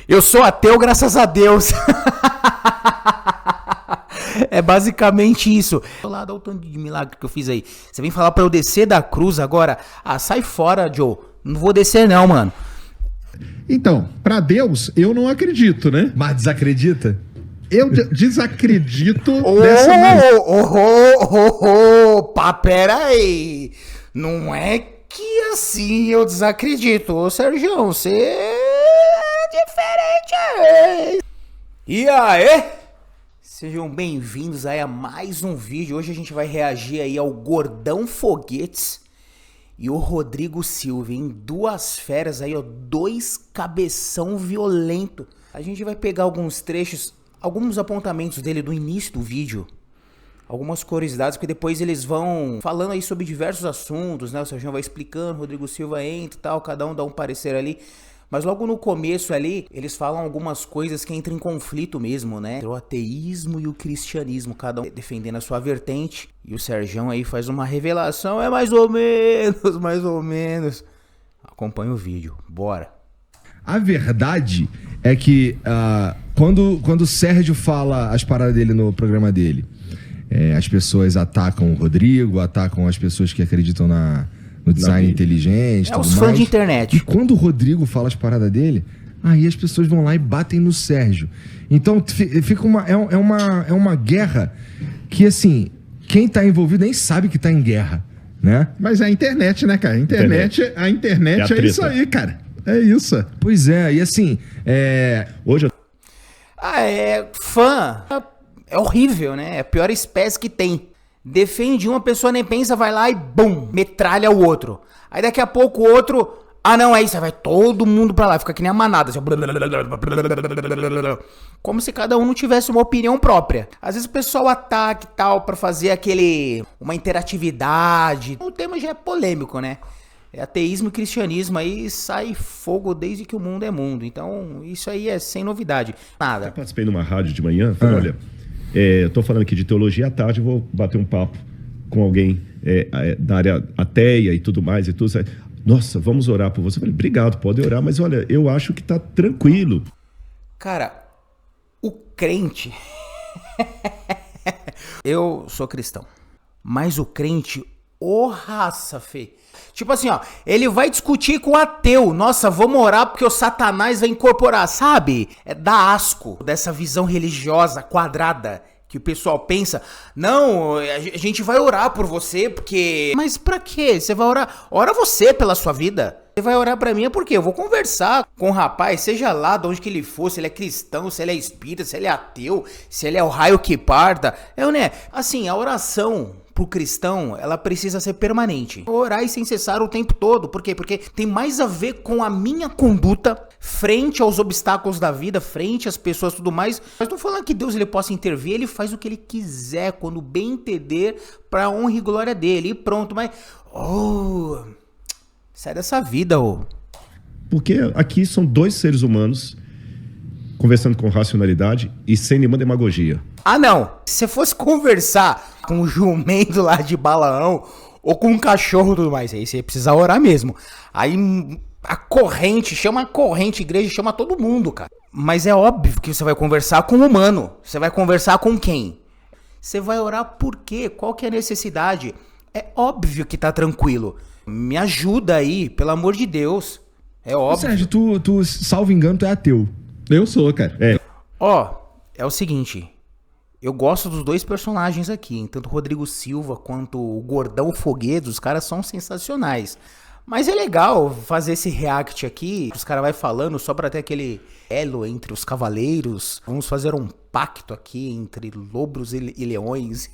Eu sou ateu, graças a Deus. É basicamente isso. Olha o tanto de milagre que eu fiz aí. Você vem falar pra eu descer da cruz agora? Ah, sai fora, Joe. Não vou descer não, mano. Então, pra Deus, eu não acredito, né? Mas desacredita? Eu desacredito dessa maneira. Pá, pera aí. Não é que assim eu desacredito. Ô, Sergião, você é diferente. E aí? Sejam bem-vindos aí a mais um vídeo. Hoje a gente vai reagir aí ao Gordão Foguetes e o Rodrigo Silva, em duas feras aí, ó, dois cabeção violento. A gente vai pegar alguns trechos, alguns apontamentos dele do início do vídeo, algumas curiosidades, porque depois eles vão falando aí sobre diversos assuntos, né? O Sérgio vai explicando, o Rodrigo Silva entra e tal, cada um dá um parecer ali. Mas logo no começo ali, eles falam algumas coisas que entram em conflito mesmo, né? O ateísmo e o cristianismo, cada um defendendo a sua vertente. E o Sergião aí faz uma revelação, é mais ou menos. Acompanha o vídeo, bora. A verdade é que quando o Sérgio fala as paradas dele no programa dele, as pessoas atacam o Rodrigo, atacam as pessoas que acreditam no design inteligente, tudo os fãs mais de internet. E quando o Rodrigo fala as paradas dele, aí as pessoas vão lá e batem no Sérgio. Então fica uma guerra que, assim, quem tá envolvido nem sabe que tá em guerra, né? Mas é a internet, né, cara? A internet é isso aí, cara. É isso. Pois é, e assim, hoje fã é horrível, né? É a pior espécie que tem. Defende uma pessoa, nem pensa, vai lá e bum, metralha o outro. Aí daqui a pouco o outro, não, é isso, aí vai todo mundo pra lá, fica que nem a manada, assim, como se cada um não tivesse uma opinião própria. Às vezes o pessoal ataca e tal, pra fazer uma interatividade. O tema já é polêmico, né? É ateísmo e cristianismo, aí sai fogo desde que o mundo é mundo. Então isso aí é sem novidade, nada. Eu participei numa rádio de manhã, falei, olha... eu tô falando aqui de teologia à tarde, vou bater um papo com alguém da área ateia e tudo mais e tudo. Nossa, vamos orar por você. Eu falei, obrigado, pode orar, mas olha, eu acho que tá tranquilo. Cara, o crente... Eu sou cristão, mas o crente, raça, fê. Tipo assim, ó, ele vai discutir com o ateu. Nossa, vamos orar porque o Satanás vai incorporar, sabe? Dá asco dessa visão religiosa quadrada que o pessoal pensa. Não, a gente vai orar por você porque... Mas pra quê? Você vai orar? Ora você pela sua vida. Você vai orar pra mim é porque eu vou conversar com o rapaz, seja lá de onde que ele for, se ele é cristão, se ele é espírita, se ele é ateu, se ele é o raio que parta. Né? Assim, a oração... pro cristão, ela precisa ser permanente. Orar e sem cessar o tempo todo. Por quê? Porque tem mais a ver com a minha conduta frente aos obstáculos da vida, frente às pessoas e tudo mais. Mas não falando que Deus ele possa intervir, ele faz o que ele quiser, quando bem entender, pra honra e glória dele. E pronto, mas... sai dessa vida, Porque aqui são dois seres humanos conversando com racionalidade e sem nenhuma demagogia. Não. Se você fosse conversar com o jumento lá de Balaão ou com um cachorro e tudo mais, aí você precisa orar mesmo. Aí chama a corrente, igreja, chama todo mundo, cara. Mas é óbvio que você vai conversar com um humano. Você vai conversar com quem? Você vai orar por quê? Qual que é a necessidade? É óbvio que tá tranquilo. Me ajuda aí, pelo amor de Deus. É óbvio. Sérgio, tu salvo engano, tu é ateu. Eu sou, cara. É o seguinte... Eu gosto dos dois personagens aqui, hein? Tanto o Rodrigo Silva quanto o Gordão Foguetes, os caras são sensacionais. Mas é legal fazer esse react aqui, os caras vão falando só pra ter aquele elo entre os cavaleiros. Vamos fazer um pacto aqui entre lobos e leões.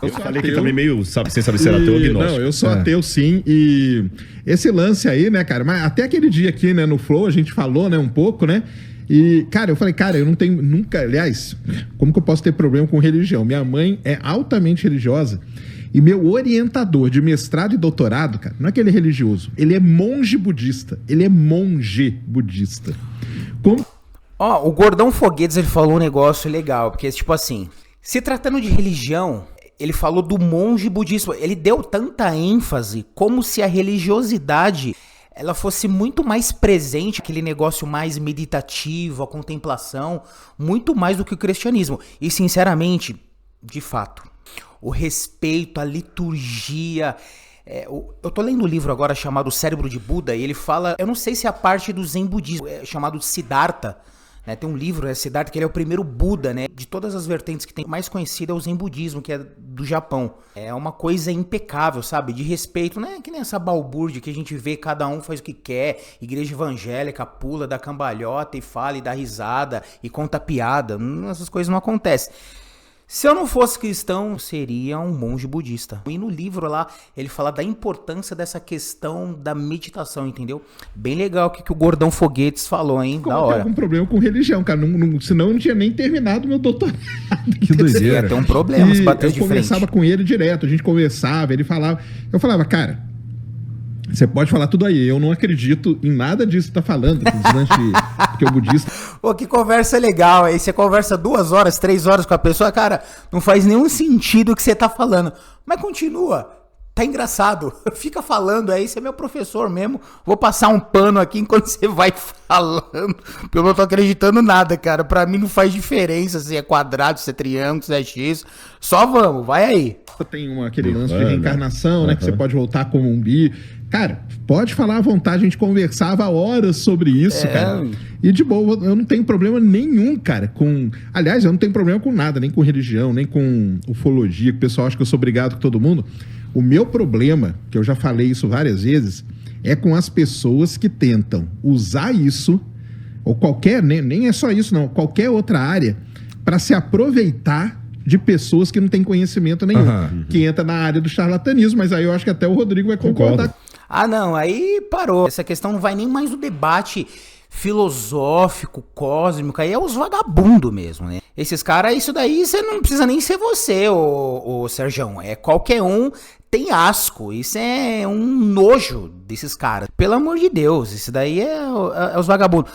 Eu falei ateu. Que também meio, sem saber se era ateu ou agnóstico. Não, eu sou ateu sim, e esse lance aí, né, cara, mas até aquele dia aqui, né, no Flow, a gente falou, né, um pouco, né, e, cara, eu falei, cara, eu não tenho nunca, aliás, como que eu posso ter problema com religião? Minha mãe é altamente religiosa e meu orientador de mestrado e doutorado, cara, não é que ele é religioso, ele é monge budista. O Gordão Foguetes, ele falou um negócio legal, porque, tipo assim, se tratando de religião, ele falou do monge budista, ele deu tanta ênfase como se a religiosidade ela fosse muito mais presente, aquele negócio mais meditativo, a contemplação, muito mais do que o cristianismo. E sinceramente, de fato, o respeito, a liturgia... eu tô lendo um livro agora chamado O Cérebro de Buda, e ele fala, eu não sei se é a parte do Zen budismo, é chamado Siddhartha, né? Tem um livro, Siddhartha, que ele é o primeiro Buda, né? De todas as vertentes que tem, mais conhecido é o Zen budismo, que é do Japão. É uma coisa impecável, sabe? De respeito, não é que nem essa balbúrdia que a gente vê, cada um faz o que quer, igreja evangélica pula, dá cambalhota e fala e dá risada e conta piada. Essas coisas não acontecem. Se eu não fosse cristão, seria um monge budista. E no livro lá, ele fala da importância dessa questão da meditação, entendeu? Bem legal o que o Gordão Foguetes falou, hein? Da hora. Eu tenho algum problema com religião, cara. Senão eu não tinha nem terminado meu doutorado. Que doideira. Tem um problema, se bater de frente. Eu conversava com ele direto, a gente conversava, ele falava... Eu falava, cara... Você pode falar tudo aí, eu não acredito em nada disso que tá falando, porque o budista... Pô, que conversa legal, aí você conversa 2 horas, 3 horas com a pessoa, cara, não faz nenhum sentido o que você tá falando, mas continua, tá engraçado, fica falando aí, você é meu professor mesmo, vou passar um pano aqui enquanto você vai falando, porque eu não tô acreditando nada, cara, pra mim não faz diferença se é quadrado, se é triângulo, se é X, só vamos, vai aí. Tem aquele lance de reencarnação, né, que você pode voltar como um bi. Cara, pode falar à vontade, a gente conversava horas sobre isso, cara. E de boa, eu não tenho problema nenhum, cara, com... Aliás, eu não tenho problema com nada, nem com religião, nem com ufologia, que o pessoal acha que eu sou brigado com todo mundo. O meu problema, que eu já falei isso várias vezes, é com as pessoas que tentam usar isso, ou qualquer, nem é só isso não, qualquer outra área, para se aproveitar de pessoas que não têm conhecimento nenhum, que entra na área do charlatanismo, mas aí eu acho que até o Rodrigo vai concordar. Ah, não, aí parou. Essa questão não vai nem mais no debate filosófico, cósmico, aí é os vagabundos mesmo, né? Esses caras, isso daí, você não precisa nem ser você, ô Serjão. É qualquer um tem asco. Isso é um nojo desses caras. Pelo amor de Deus, isso daí é os vagabundos.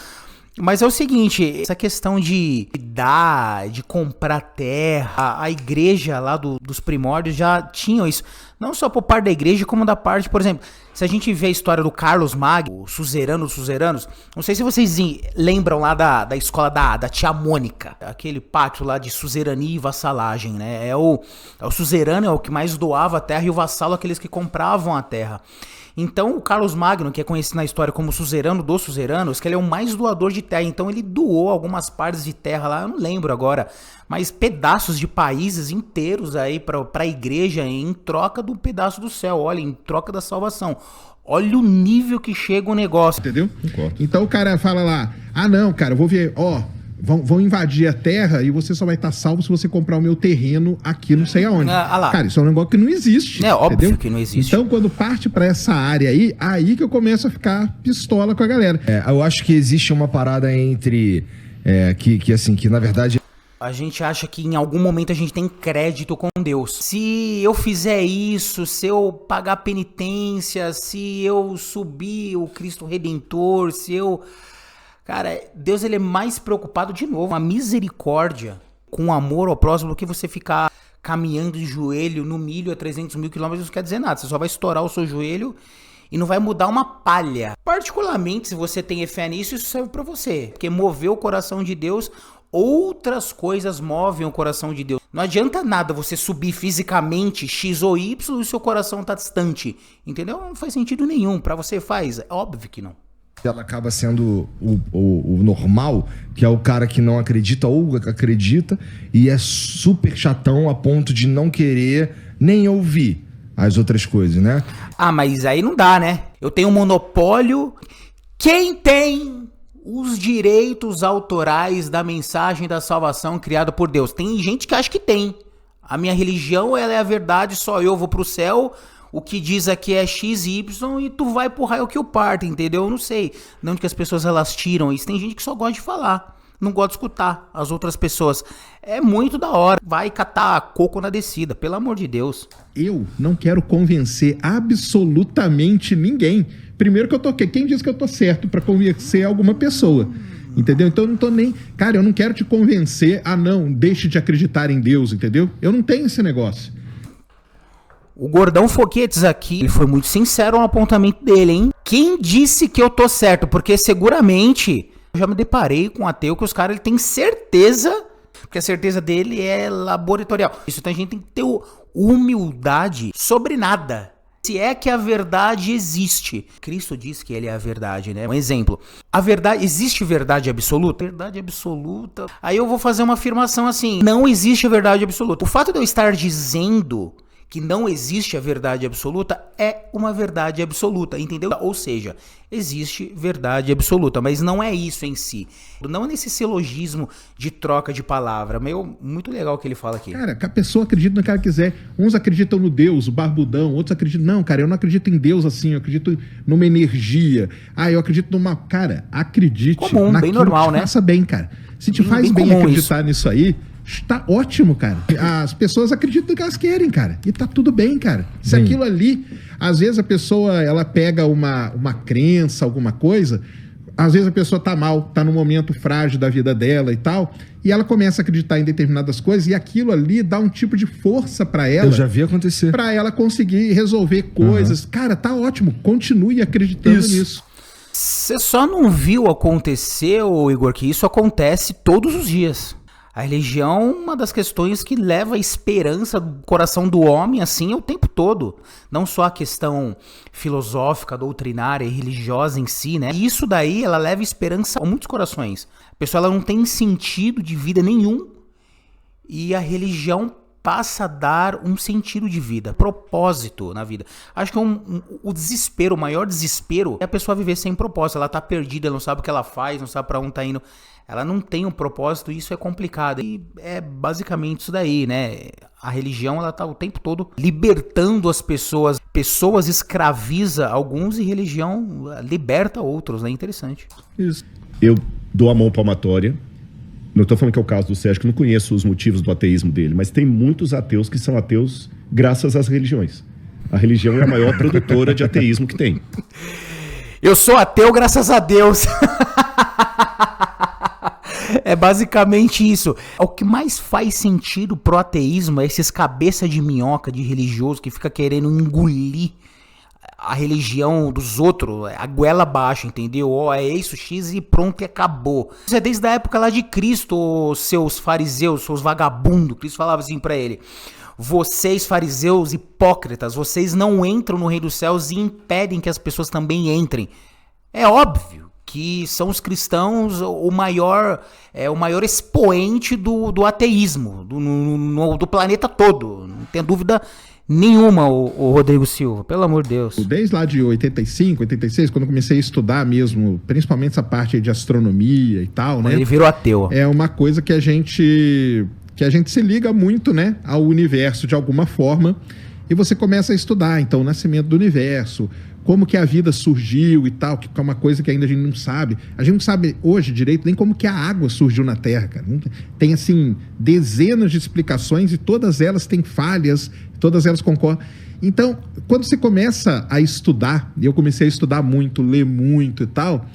Mas é o seguinte, essa questão de dar, de comprar terra, a igreja lá dos primórdios já tinham isso. Não só por parte da igreja, como da parte, por exemplo, se a gente vê a história do Carlos Magno, o suzerano dos suzeranos, não sei se vocês lembram lá da escola da tia Mônica, aquele pacto lá de suzerania e vassalagem, né? O suzerano é o que mais doava a terra e o vassalo aqueles que compravam a terra. Então o Carlos Magno, que é conhecido na história como suzerano dos suzeranos, que ele é o mais doador de terra, então ele doou algumas partes de terra lá, eu não lembro agora, mas pedaços de países inteiros aí para a igreja em troca do pedaço do céu, olha, em troca da salvação. Olha o nível que chega o negócio. Entendeu? Então o cara fala lá, não, cara, eu vou ver, vão invadir a terra e você só vai estar salvo se você comprar o meu terreno aqui não sei aonde. Cara, isso é um negócio que não existe. É óbvio, entendeu? Que não existe. Então quando parte pra essa área aí que eu começo a ficar pistola com a galera. Eu acho que existe uma parada entre... que na verdade... A gente acha que em algum momento a gente tem crédito com Deus. Se eu fizer isso, se eu pagar penitência, se eu subir o Cristo Redentor, se eu... Cara, Deus ele é mais preocupado, de novo, com a misericórdia, com o amor ao próximo, do que você ficar caminhando de joelho no milho a 300 mil quilômetros, não quer dizer nada. Você só vai estourar o seu joelho e não vai mudar uma palha. Particularmente, se você tem fé nisso, isso serve pra você. Porque mover o coração de Deus, outras coisas movem o coração de Deus. Não adianta nada você subir fisicamente X ou Y e o seu coração tá distante. Entendeu? Não faz sentido nenhum. Pra você faz? É óbvio que não. Ela acaba sendo o normal, que é o cara que não acredita ou acredita e é super chatão a ponto de não querer nem ouvir as outras coisas, né? Mas aí não dá, né? Eu tenho um monopólio. Quem tem os direitos autorais da mensagem da salvação criada por Deus? Tem gente que acha que tem. A minha religião, ela é a verdade, só eu vou pro céu. O que diz aqui é XY e tu vai pro raio que o parta, entendeu? Eu não sei de onde que as pessoas elas tiram isso. Tem gente que só gosta de falar, não gosta de escutar as outras pessoas. É muito da hora. Vai catar coco na descida, pelo amor de Deus. Eu não quero convencer absolutamente ninguém. Primeiro que eu tô aqui. Quem disse que eu tô certo pra convencer alguma pessoa? Entendeu? Então eu não tô nem... Cara, eu não quero te convencer a não, deixe de acreditar em Deus, entendeu? Eu não tenho esse negócio. O Gordão Foguetes aqui, ele foi muito sincero no apontamento dele, hein? Quem disse que eu tô certo? Porque seguramente eu já me deparei com um ateu que os caras têm certeza, porque a certeza dele é laboratorial. Isso então a gente tem que ter humildade sobre nada. Se é que a verdade existe. Cristo diz que ele é a verdade, né? Um exemplo. A verdade, existe verdade absoluta? Verdade absoluta. Aí eu vou fazer uma afirmação assim: não existe a verdade absoluta. O fato de eu estar dizendo que não existe a verdade absoluta é uma verdade absoluta, entendeu? Ou seja, existe verdade absoluta, mas não é isso em si. Não é nesse silogismo de troca de palavra. Muito legal o que ele fala aqui. Cara, que a pessoa acredita no que ela quiser. Uns acreditam no Deus, o barbudão, outros acreditam... Não, cara, eu não acredito em Deus assim, eu acredito numa energia. Eu acredito numa... Cara, acredite comum, naquilo bem normal, que te né? faça bem, cara. Se te faz bem acreditar nisso aí, tá ótimo, cara. As pessoas acreditam no que elas querem, cara. E tá tudo bem, cara. Se aquilo ali... Às vezes a pessoa, ela pega uma crença, alguma coisa... Às vezes a pessoa tá mal, tá num momento frágil da vida dela e tal, e ela começa a acreditar em determinadas coisas, e aquilo ali dá um tipo de força pra ela. Eu já vi acontecer. Pra ela conseguir resolver coisas. Cara, tá ótimo. Continue acreditando nisso. Você só não viu acontecer, Igor, que isso acontece todos os dias. A religião é uma das questões que leva a esperança do coração do homem assim o tempo todo. Não só a questão filosófica, doutrinária e religiosa em si, né? E isso daí, ela leva esperança a muitos corações. A pessoa ela não tem sentido de vida nenhum e a religião passa a dar um sentido de vida, propósito na vida. Acho que o desespero, o maior desespero é a pessoa viver sem propósito. Ela tá perdida, ela não sabe o que ela faz, não sabe pra onde tá indo. Ela não tem um propósito e isso é complicado. E é basicamente isso daí, né? A religião, ela tá o tempo todo libertando as pessoas. Pessoas escraviza alguns e religião liberta outros, né? Interessante. Isso. Eu dou a mão palmatória. Não estou falando que é o caso do Sérgio, que eu não conheço os motivos do ateísmo dele, mas tem muitos ateus que são ateus graças às religiões. A religião é a maior produtora de ateísmo que tem. Eu sou ateu graças a Deus. É basicamente isso. O que mais faz sentido pro ateísmo é esses cabeça de minhoca de religioso que fica querendo engolir a religião dos outros, a goela abaixo, entendeu? É isso, X e pronto, e acabou. Isso é desde a época lá de Cristo, seus fariseus, seus vagabundos. Cristo falava assim pra ele: vocês fariseus hipócritas, vocês não entram no reino dos céus e impedem que as pessoas também entrem. É óbvio que são os cristãos o maior expoente do ateísmo, do planeta todo. Não tem dúvida nenhuma, o Rodrigo Silva, pelo amor de Deus. Desde lá de 85, 86, quando eu comecei a estudar mesmo, principalmente essa parte de astronomia e tal, né? Ele virou ateu. É uma coisa que a gente se liga muito, né, ao universo de alguma forma, e você começa a estudar, então, o nascimento do universo, como que a vida surgiu e tal, que é uma coisa que ainda a gente não sabe. A gente não sabe hoje direito nem como que a água surgiu na Terra, cara. Tem, assim, dezenas de explicações e todas elas têm falhas, todas elas concordam. Então, quando você começa a estudar, e eu comecei a estudar muito, ler muito e tal,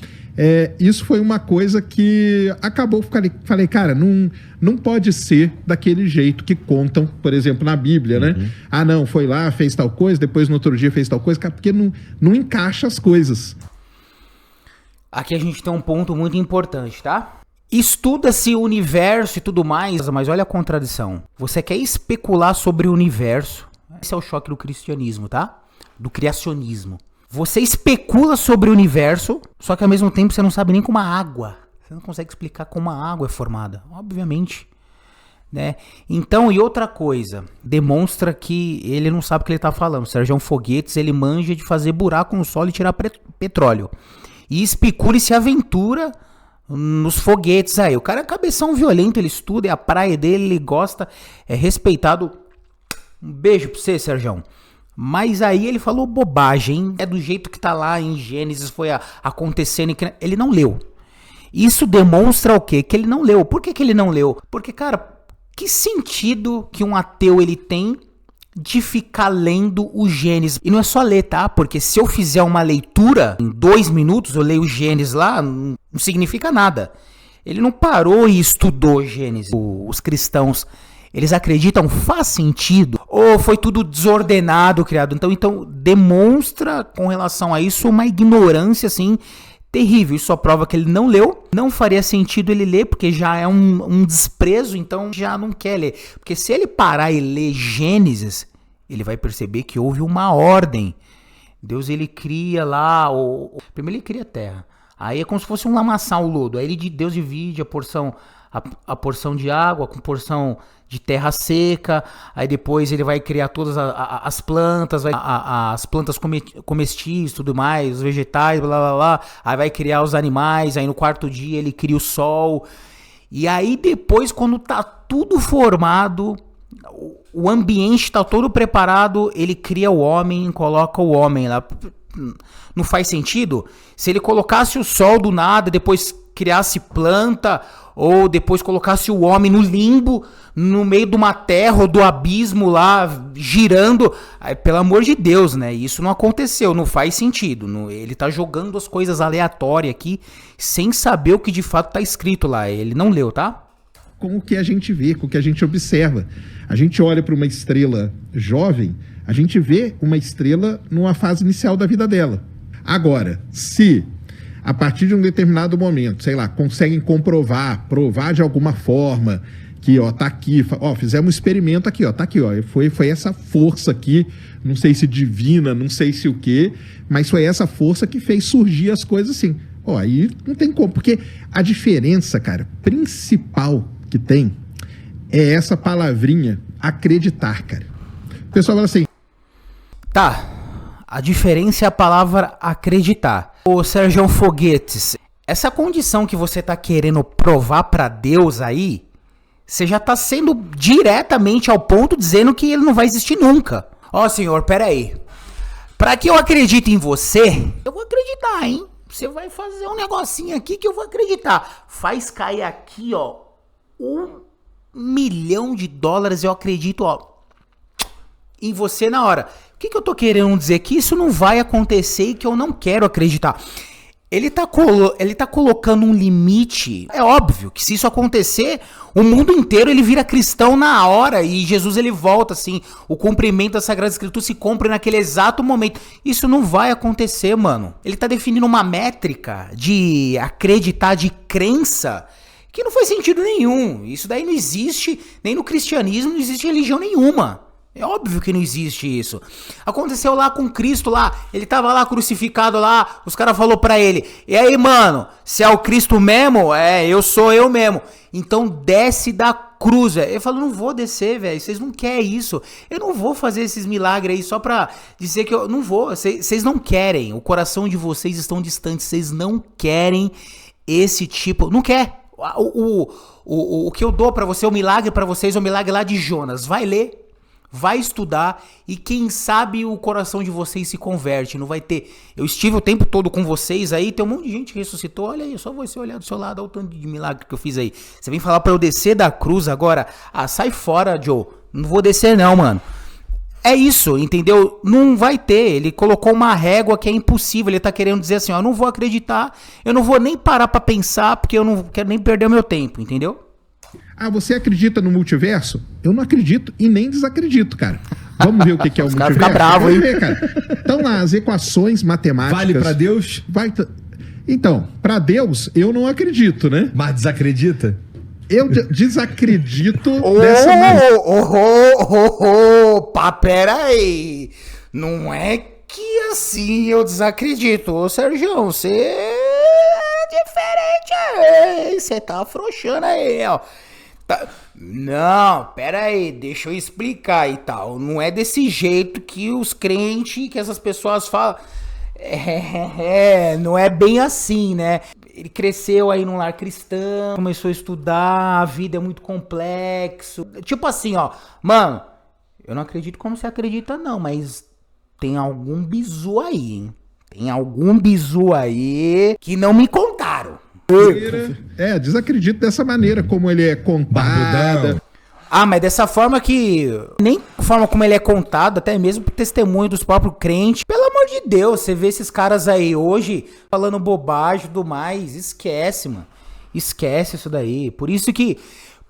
isso foi uma coisa que acabou, falei, cara, não pode ser daquele jeito que contam, por exemplo, na Bíblia, né? Ah, não, foi lá, fez tal coisa, depois no outro dia fez tal coisa, porque não encaixa as coisas. Aqui a gente tem um ponto muito importante, tá? Estuda-se o universo e tudo mais, mas olha a contradição. Você quer especular sobre o universo, esse é o choque do cristianismo, tá? Do criacionismo. Você especula sobre o universo, só que ao mesmo tempo você não sabe nem como a água. Você não consegue explicar como a água é formada, obviamente, né? Então, e outra coisa, demonstra que ele não sabe o que ele tá falando. O Sérgio Foguetes, ele manja de fazer buraco no solo e tirar petróleo. E especula e se aventura nos foguetes aí. O cara é cabeção violento, ele estuda, é a praia dele, ele gosta, é respeitado. Um beijo pra você, Sérgio. Mas aí ele falou bobagem, é do jeito que tá lá em Gênesis, foi acontecendo, ele não leu. Isso demonstra o quê? Que ele não leu. Por que ele não leu? Porque, cara, que sentido que um ateu ele tem de ficar lendo o Gênesis? E não é só ler, tá? Porque se eu fizer uma leitura, em 2 minutos eu leio o Gênesis lá, não significa nada. Ele não parou e estudou Gênesis. Os cristãos, eles acreditam faz sentido? Ou foi tudo desordenado, criado? Então demonstra com relação a isso uma ignorância, assim, terrível. Isso só prova que ele não leu. Não faria sentido ele ler, porque já é um desprezo, então já não quer ler. Porque se ele parar e ler Gênesis, ele vai perceber que houve uma ordem. Deus, ele cria lá, primeiro ele cria a terra. Aí é como se fosse um lamaçal, o lodo. Aí Deus divide a porção de água com porção de terra seca. Aí depois ele vai criar todas as plantas, as plantas comestíveis, tudo mais, os vegetais, blá blá blá. Aí vai criar os animais. Aí no quarto dia ele cria o sol. E aí depois, quando tá tudo formado, o ambiente tá todo preparado, ele cria o homem, coloca o homem lá. Não faz sentido? Se ele colocasse o sol do nada, depois criasse planta, ou depois colocasse o homem no limbo, no meio de uma terra ou do abismo lá, girando, aí, pelo amor de Deus, né? Isso não aconteceu, não faz sentido. Ele tá jogando as coisas aleatórias aqui, sem saber o que de fato tá escrito lá. Ele não leu, tá? Com o que a gente vê, com o que a gente observa. A gente olha para uma estrela jovem, a gente vê uma estrela numa fase inicial da vida dela. Agora, se a partir de um determinado momento, sei lá, conseguem provar de alguma forma que, ó, tá aqui, ó, fizemos um experimento aqui, ó, tá aqui, ó, foi essa força aqui, não sei se divina, não sei se o quê, mas foi essa força que fez surgir as coisas assim. Ó, aí não tem como, porque a diferença, cara, principal que tem é essa palavrinha acreditar, cara. O pessoal fala assim... Tá, a diferença é a palavra acreditar. Ô Sérgio Foguetes, essa condição que você tá querendo provar pra Deus aí, você já tá sendo diretamente ao ponto dizendo que ele não vai existir nunca. Ó, senhor, peraí. Pra que eu acredite em você, eu vou acreditar, hein? Você vai fazer um negocinho aqui que eu vou acreditar. Faz cair aqui, ó, $1 milhão, eu acredito, ó, em você na hora. O que eu tô querendo dizer? Que isso não vai acontecer e que eu não quero acreditar. Ele tá colocando um limite. É óbvio que se isso acontecer, o mundo inteiro ele vira cristão na hora e Jesus ele volta, assim, o cumprimento da Sagrada Escritura se cumpre naquele exato momento. Isso não vai acontecer, mano. Ele tá definindo uma métrica de acreditar, de crença, que não faz sentido nenhum. Isso daí não existe, nem no cristianismo não existe religião nenhuma. É óbvio que não existe isso. Aconteceu lá com Cristo lá, ele tava lá crucificado lá, os caras falaram pra ele, e aí mano, se é o Cristo mesmo, eu sou eu mesmo, então desce da cruz, velho. Ele falou, não vou descer, velho, vocês não querem isso, eu não vou fazer esses milagres aí só pra dizer que eu não vou, vocês não querem, o coração de vocês estão distantes, vocês não querem esse tipo, não quer. O que eu dou pra você, o milagre pra vocês, é o milagre lá de Jonas, vai ler. Vai estudar e quem sabe o coração de vocês se converte, não vai ter... Eu estive o tempo todo com vocês aí, tem um monte de gente que ressuscitou, olha aí, só você olhar do seu lado, olha o tanto de milagre que eu fiz aí. Você vem falar pra eu descer da cruz agora? Ah, sai fora, Joe, não vou descer não, mano. É isso, entendeu? Não vai ter, ele colocou uma régua que é impossível, ele tá querendo dizer assim, ó, eu não vou acreditar, eu não vou nem parar pra pensar, porque eu não quero nem perder o meu tempo, entendeu? Ah, você acredita no multiverso? Eu não acredito e nem desacredito, cara. Vamos ver o que é o multiverso? Fica bravo, hein? Ver, cara. Então lá, as equações matemáticas... Vale pra Deus? Então, pra Deus, eu não acredito, né? Mas desacredita? Eu desacredito dessa maneira. Opa, pera aí. Não é que assim eu desacredito. Ô, Sérgio, você é diferente aí. Você tá afrouxando aí, ó. Não, pera aí, deixa eu explicar e tal. Não é desse jeito que os crentes, que essas pessoas falam. Não é bem assim, né? Ele cresceu aí num lar cristão, começou a estudar, a vida é muito complexo. Tipo assim, ó, mano, eu não acredito como você acredita não, mas tem algum bizu aí, hein? Tem algum bizu aí que não me contaram. Desacredito dessa maneira como ele é contado. Ah, mas dessa forma que... Nem forma como ele é contado, até mesmo por testemunho dos próprios crentes. Pelo amor de Deus, você vê esses caras aí hoje falando bobagem e tudo mais. Esquece, mano. Esquece isso daí. Por isso que...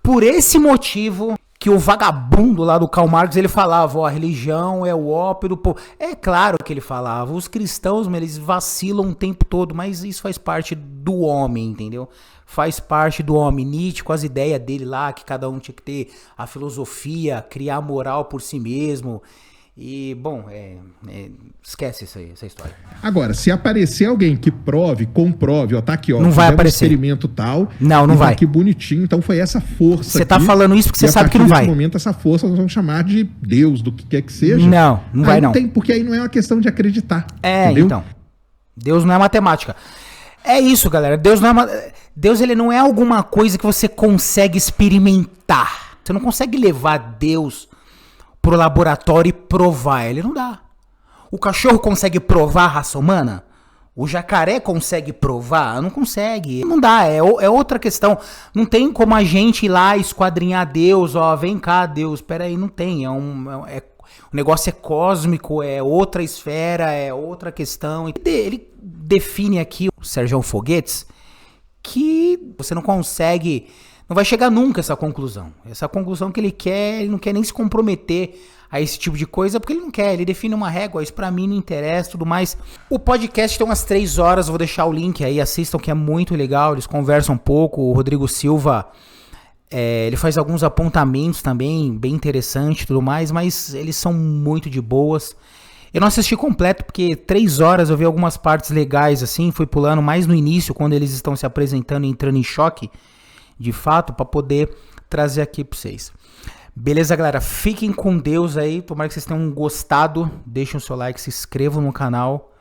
Por esse motivo que o vagabundo lá do Karl Marx, ele falava, ó, a religião é o ópio do povo. É claro que ele falava, os cristãos, eles vacilam o tempo todo, mas isso faz parte do homem, entendeu? Faz parte do homem. Nietzsche, com as ideias dele lá, que cada um tinha que ter a filosofia, criar moral por si mesmo. E, bom, esquece essa história. Agora, se aparecer alguém que comprove, ó, tá aqui, ó. Não vai aparecer. Um experimento tal. Não tá vai. aqui bonitinho. Então foi essa força. Você tá falando isso porque você sabe que não vai. Nesse momento, essa força nós vamos chamar de Deus, do que quer que seja. Não vai não. Porque aí não é uma questão de acreditar. Entendeu? Então. Deus não é matemática. É isso, galera. Deus ele não é alguma coisa que você consegue experimentar. Você não consegue levar Deus pro laboratório e provar. Ele não dá. O cachorro consegue provar a raça humana? O jacaré consegue provar? Não consegue. Não dá. É outra questão. Não tem como a gente ir lá esquadrinhar Deus. Ó, vem cá, Deus. Pera aí, não tem. O negócio é cósmico, é outra esfera, é outra questão. Ele define aqui, o Sérgio Foguetes, que você não consegue, não vai chegar nunca a essa conclusão. Essa conclusão que ele não quer nem se comprometer a esse tipo de coisa, porque ele não quer, ele define uma régua, isso pra mim não interessa, tudo mais. O podcast tem umas 3 horas, vou deixar o link aí, assistam, que é muito legal, eles conversam um pouco, o Rodrigo Silva, ele faz alguns apontamentos também, bem interessante e tudo mais, mas eles são muito de boas. Eu não assisti completo, porque 3 horas eu vi algumas partes legais, assim, fui pulando mais no início, quando eles estão se apresentando e entrando em choque, de fato, para poder trazer aqui para vocês. Beleza, galera? Fiquem com Deus aí, tomara que vocês tenham gostado, deixem o seu like, se inscrevam no canal,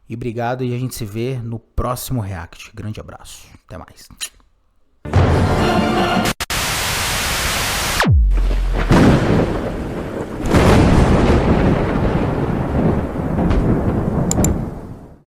e obrigado, e a gente se vê no próximo React. Grande abraço, até mais.